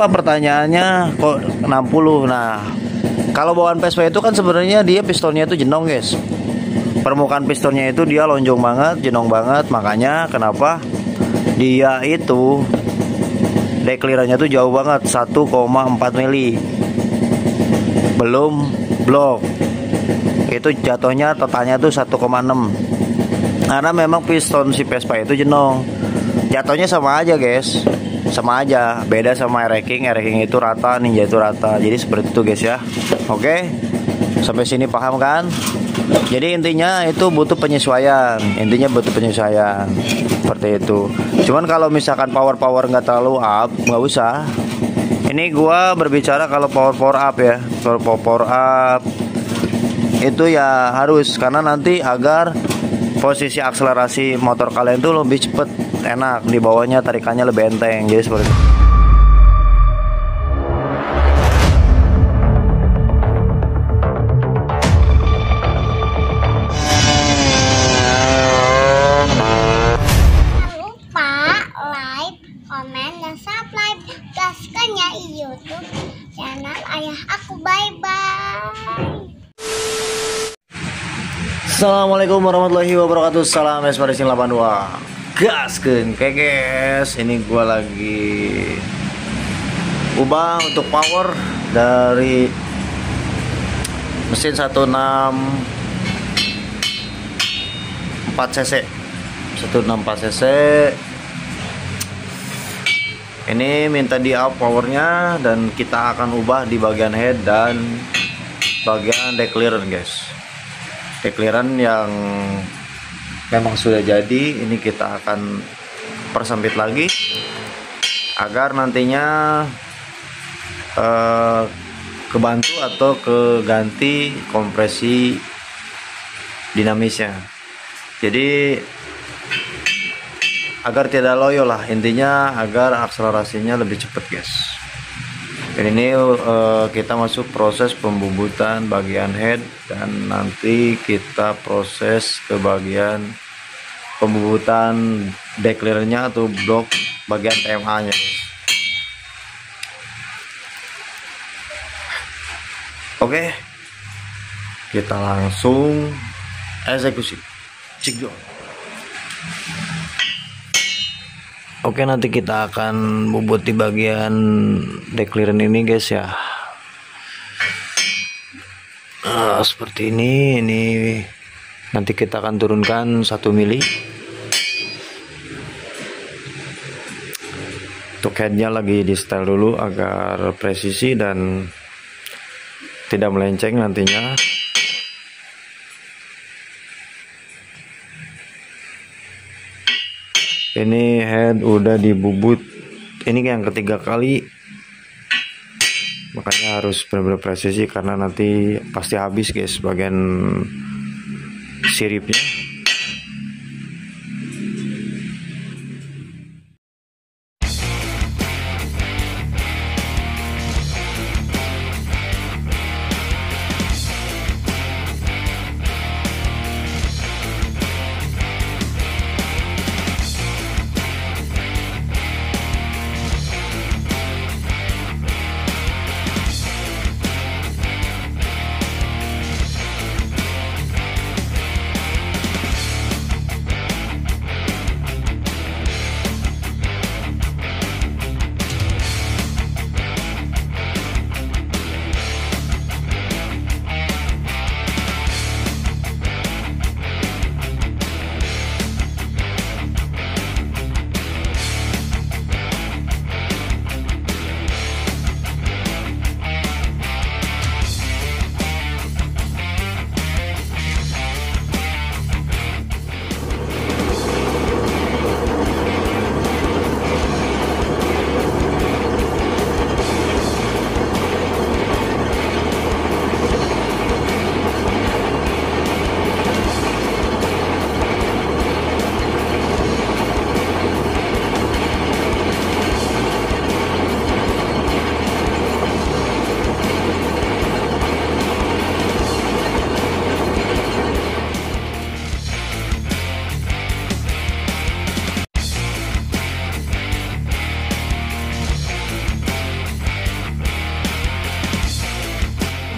Kenapa pertanyaannya kok 60? Nah, kalau bawaan Vespa itu kan sebenarnya dia pistonnya itu jenong, guys. Permukaan pistonnya itu dia lonjong banget, jenong banget. Makanya kenapa dia itu deklirannya tuh jauh banget, 1,4 mili. Belum blok. Itu jatuhnya totalnya tuh 1,6. Karena memang piston si Vespa itu jenong. Jatuhnya sama aja, guys. Sama aja, beda sama Air King itu rata, Ninja itu rata. Jadi seperti itu, guys ya. Oke. Sampai sini paham kan? Jadi intinya itu butuh penyesuaian. Seperti itu. Cuman kalau misalkan power nggak terlalu up, nggak usah. Ini gua berbicara kalau power up ya. Power up itu ya harus, karena nanti agar posisi akselerasi motor kalian tuh lebih cepet, enak di bawahnya, tarikannya lebih enteng. Jadi seperti itu. Gaskan ya YouTube channel ayah aku. Bye-bye. Assalamualaikum warahmatullahi wabarakatuh. Salam Esparicing 82. Gaskeun ke guys. Ini gua lagi ubah untuk power dari mesin 164 cc. 164 cc. Ini minta di up powernya, dan kita akan ubah di bagian head dan bagian dekliran, guys. Dekliran yang memang sudah jadi, ini kita akan persempit lagi agar nantinya kebantu atau keganti kompresi dinamisnya. Jadi agar tidak loyo lah, intinya agar akselerasinya lebih cepat, guys. Dan ini kita masuk proses pembubutan bagian head, dan nanti kita proses ke bagian pembubutan deklirannya atau blok bagian TMA nya, guys. Oke, kita langsung eksekusi. Cekdol. Oke, nanti kita akan bobot di bagian dekliran ini, guys ya. Seperti ini nanti kita akan turunkan 1 mili. Untuk headnya lagi di setel dulu agar presisi dan tidak melenceng nantinya. Ini head udah dibubut, ini yang ketiga kali, makanya harus benar-benar presisi karena nanti pasti habis, guys, bagian siripnya.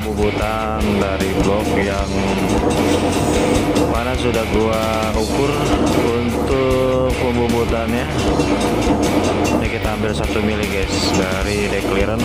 pembubutan dari blok yang mana sudah gua ukur untuk pembubutannya. Ini kita ambil 1 mili guys dari deck clearance.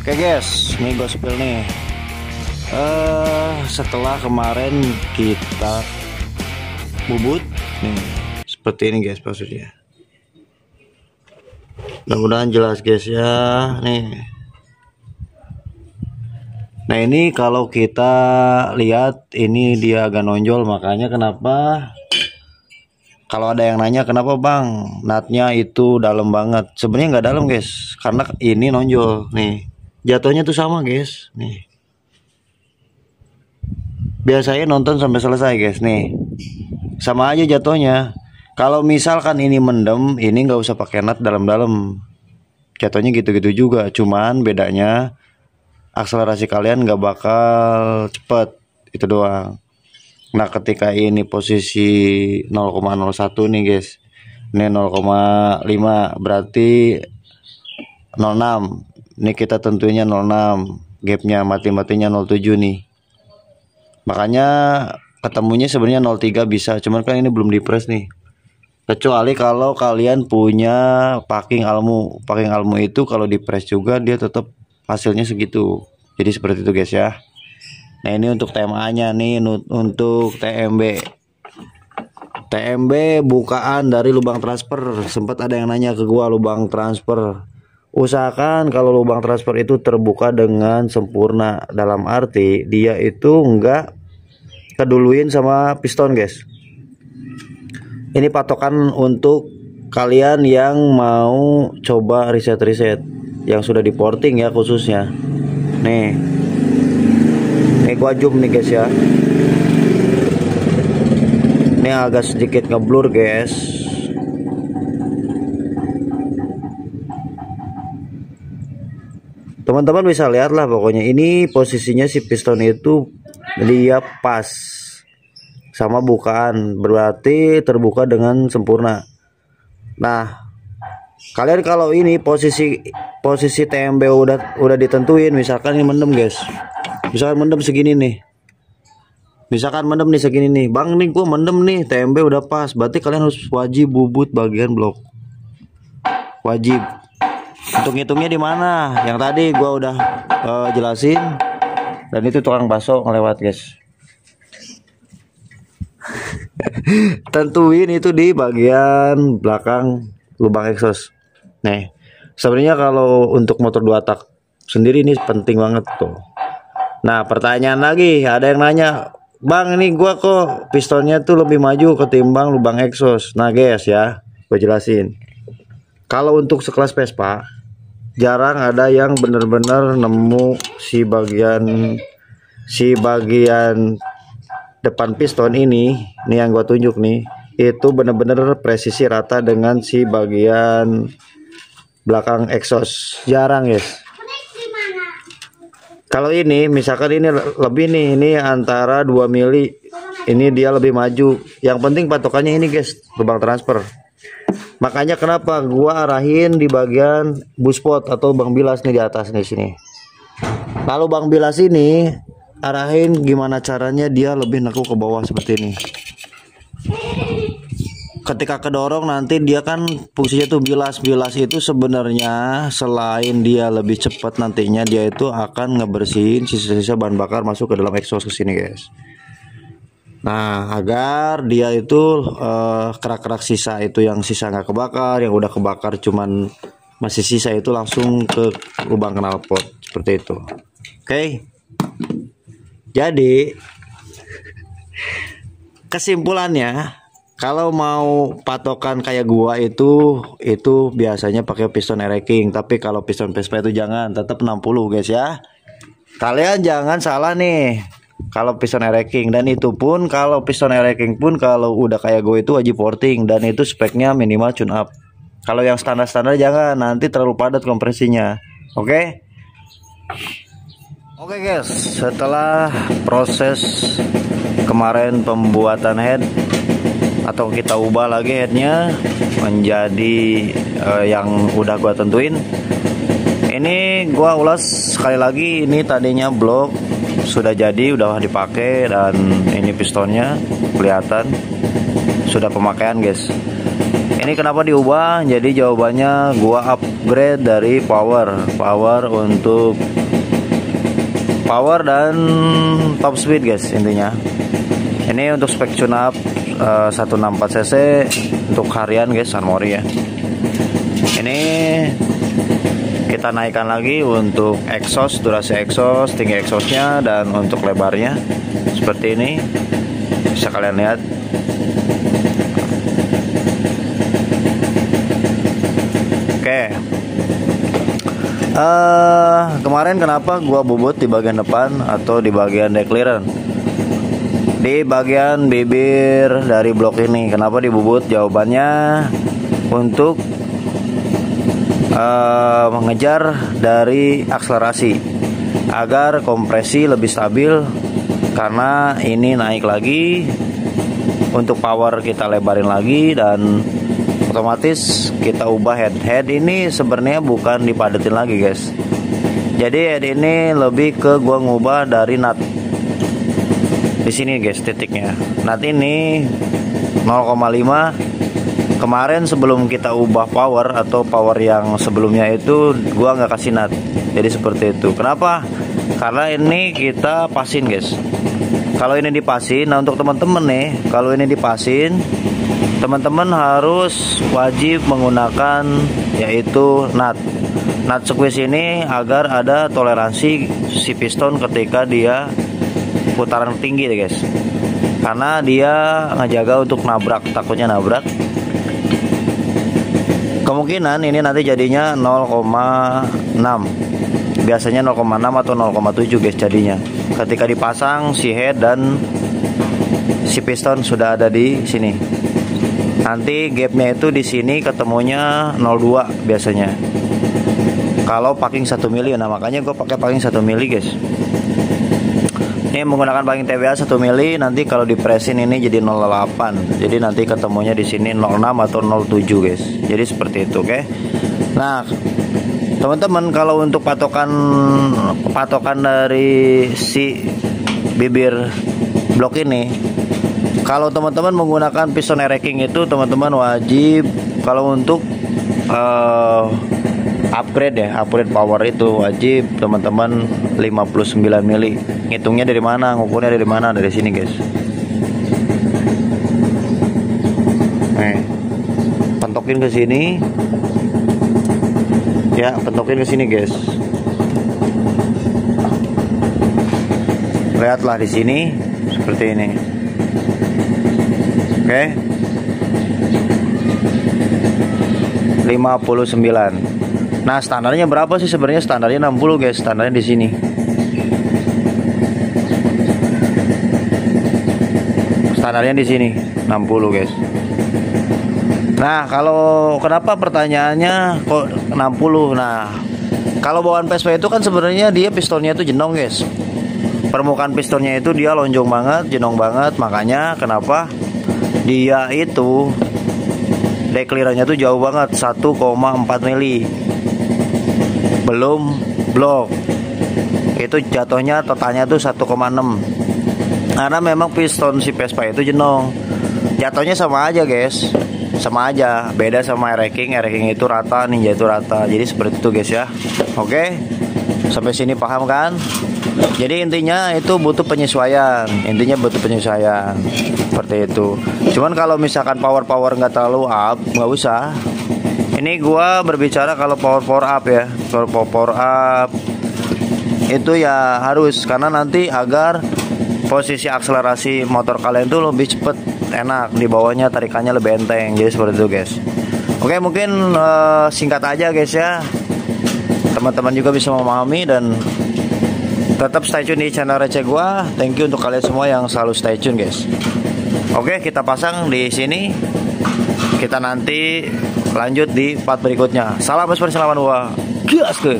Oke guys, ini gue spill nih. Setelah kemarin kita bubut nih, seperti ini guys maksudnya. Mudah-mudahan jelas guys ya. Nih. Nah ini kalau kita lihat ini dia agak nonjol, makanya kenapa kalau ada yang nanya kenapa bang natnya itu dalam banget, sebenarnya nggak dalam guys, karena ini nonjol nih. Jatuhnya tuh sama guys nih. Biasanya nonton sampai selesai guys nih, sama aja jatuhnya. Kalau misalkan ini mendem, ini nggak usah pakai nut dalam-dalam, jatuhnya gitu-gitu juga. Cuman bedanya akselerasi kalian nggak bakal cepet, itu doang. Nah ketika ini posisi 0,01 nih guys, ini 0,5 berarti 06. Ini kita tentunya 06, gapnya mati-matinya 07 nih. Makanya ketemunya sebenarnya 03 bisa, cuman kan ini belum dipres nih. Kecuali kalau kalian punya packing almu. Packing almu itu kalau dipres juga dia tetap hasilnya segitu. Jadi seperti itu guys ya. Nah ini untuk TMA-nya nih, untuk TMB. TMB bukaan dari lubang transfer. Sempat ada yang nanya ke gua lubang transfer. Usahakan kalau lubang transfer itu terbuka dengan sempurna, dalam arti dia itu enggak keduluin sama piston guys. Ini patokan untuk kalian yang mau coba riset-riset yang sudah di porting ya khususnya. Nih gua zoom nih guys ya. Ini agak sedikit ngeblur guys. Teman-teman bisa lihat lah, pokoknya ini posisinya si piston itu dia pas sama bukaan, berarti terbuka dengan sempurna. Nah kalian kalau ini posisi TMB udah ditentuin, misalkan ini mendem guys, misalkan mendem segini nih, misalkan mendem nih segini nih, bang nih gua mendem nih TMB udah pas, berarti kalian harus wajib bubut bagian blok, wajib. Untuk ngitungnya di mana? Yang tadi gua udah jelasin, dan itu tukang bakso ngelewat guys. Tentuin itu di bagian belakang lubang exhaust. Nih, sebenarnya kalau untuk motor 2 tak sendiri ini penting banget tuh. Nah, pertanyaan lagi, ada yang nanya, "Bang, ini gua kok pistonnya tuh lebih maju ketimbang lubang exhaust." Nah, guys ya, gua jelasin. Kalau untuk sekelas Vespa, jarang ada yang benar-benar nemu si bagian depan piston ini yang gua tunjuk nih, itu benar-benar presisi rata dengan si bagian belakang exhaust. Jarang guys. Kalau ini misalkan ini lebih nih, ini antara 2 mili, ini dia lebih maju. Yang penting patokannya ini guys, lubang transfer. Makanya kenapa gua arahin di bagian buspot atau bang bilas nih di atas nih sini. Lalu bang bilas ini arahin gimana caranya dia lebih nekuk ke bawah seperti ini. ketika kedorong nanti dia kan fungsinya tuh bilas itu sebenarnya selain dia lebih cepat, nantinya dia itu akan ngebersihin sisa-sisa bahan bakar masuk ke dalam exhaust ke sini guys. Nah, agar dia itu kerak-kerak sisa itu, yang sisa nggak kebakar, yang udah kebakar cuman masih sisa itu langsung ke lubang knalpot seperti itu. Oke. Jadi kesimpulannya, kalau mau patokan kayak gua itu biasanya pakai piston air racking, tapi kalau piston Vespa itu jangan, tetap 60 guys ya. Kalian jangan salah nih. Kalau piston air racking, dan itu pun kalau piston air racking pun kalau udah kayak gue itu wajib porting, dan itu speknya minimal tune up. Kalau yang standar-standar jangan, nanti terlalu padat kompresinya. Oke? Oke guys, setelah proses kemarin pembuatan head, atau kita ubah lagi headnya menjadi yang udah gua tentuin, ini gua ulas sekali lagi. Ini tadinya blok sudah jadi, udah dipakai, dan ini pistonnya kelihatan sudah pemakaian guys. Ini kenapa diubah? Jadi jawabannya gua upgrade dari power untuk power dan top speed guys. Intinya ini untuk spek tune up 164 cc untuk harian guys, Sunmori ya. Ini kita naikkan lagi untuk exhaust, durasi exhaust, tinggi exhaustnya, dan untuk lebarnya seperti ini, bisa kalian lihat. Oke. Kemarin kenapa gua bobot di bagian depan atau di bagian deck clearance? Di bagian bibir dari blok ini kenapa dibobot? Jawabannya untuk mengejar dari akselerasi agar kompresi lebih stabil, karena ini naik lagi. Untuk power kita lebarin lagi, dan otomatis kita ubah head ini sebenarnya bukan dipadetin lagi guys. Jadi head ini lebih ke gua ngubah dari nut di sini guys, titiknya nut ini 0,5. Kemarin sebelum kita ubah power atau power yang sebelumnya itu gua nggak kasih nut, jadi seperti itu. Kenapa? Karena ini kita pasin guys. Kalau ini dipasin, nah untuk teman-teman nih, kalau ini dipasin, teman-teman harus wajib menggunakan yaitu nut squeeze ini, agar ada toleransi si piston ketika dia putaran tinggi deh guys, karena dia ngejaga untuk nabrak, takutnya nabrak. Kemungkinan ini nanti jadinya 0,6, biasanya 0,6 atau 0,7 guys jadinya ketika dipasang si head dan si piston sudah ada di sini. Nanti gapnya itu di sini ketemunya 0,2 biasanya kalau packing 1 mili. Nah makanya gue pakai packing 1 mili guys. Ini menggunakan packing TBA 1 mili. Nanti kalau dipresin ini jadi 0,8. Jadi nanti ketemunya di sini 0,6 atau 0,7 guys. Jadi seperti itu, oke. Nah, teman-teman kalau untuk patokan dari si bibir blok ini, kalau teman-teman menggunakan piston air racking itu, teman-teman wajib kalau untuk upgrade power itu wajib teman-teman 59 mili. Ngitungnya dari mana? Ngukurnya dari mana? Dari sini guys. Nih, pentokin ke sini. Ya, pentokin ke sini guys. Lihatlah di sini seperti ini. Oke. 59. Nah, standarnya berapa sih sebenarnya? Standarnya 60 guys, standarnya di sini. Standarnya di sini 60 guys. Nah, kalau kenapa pertanyaannya kok 60? Nah, kalau bawaan Vespa itu kan sebenarnya dia pistonnya itu jenong guys. Permukaan pistonnya itu dia lonjong banget, jenong banget, makanya kenapa dia itu deck clearance-nya tuh jauh banget, 1,4 mili. Belum blok. Itu jatuhnya totalnya tuh 1,6. Karena memang piston si Vespa itu jenong. Jatuhnya sama aja guys. sama aja, beda sama air racking itu rata, Ninja itu rata. Jadi seperti itu guys ya. Oke, sampai sini paham kan? Jadi intinya itu butuh penyesuaian, seperti itu. Cuman kalau misalkan power nggak terlalu up, nggak usah. Ini gua berbicara kalau power up ya, kalau power up itu ya harus, karena nanti agar posisi akselerasi motor kalian tuh lebih cepet, enak di bawahnya, tarikannya lebih enteng. Jadi seperti itu guys. Oke, mungkin singkat aja guys ya, teman-teman juga bisa memahami, dan tetap stay tune di channel receh gua. Thank you untuk kalian semua yang selalu stay tune guys. Oke, kita pasang di sini, kita nanti lanjut di part berikutnya. Salam bersama gua, gas ke.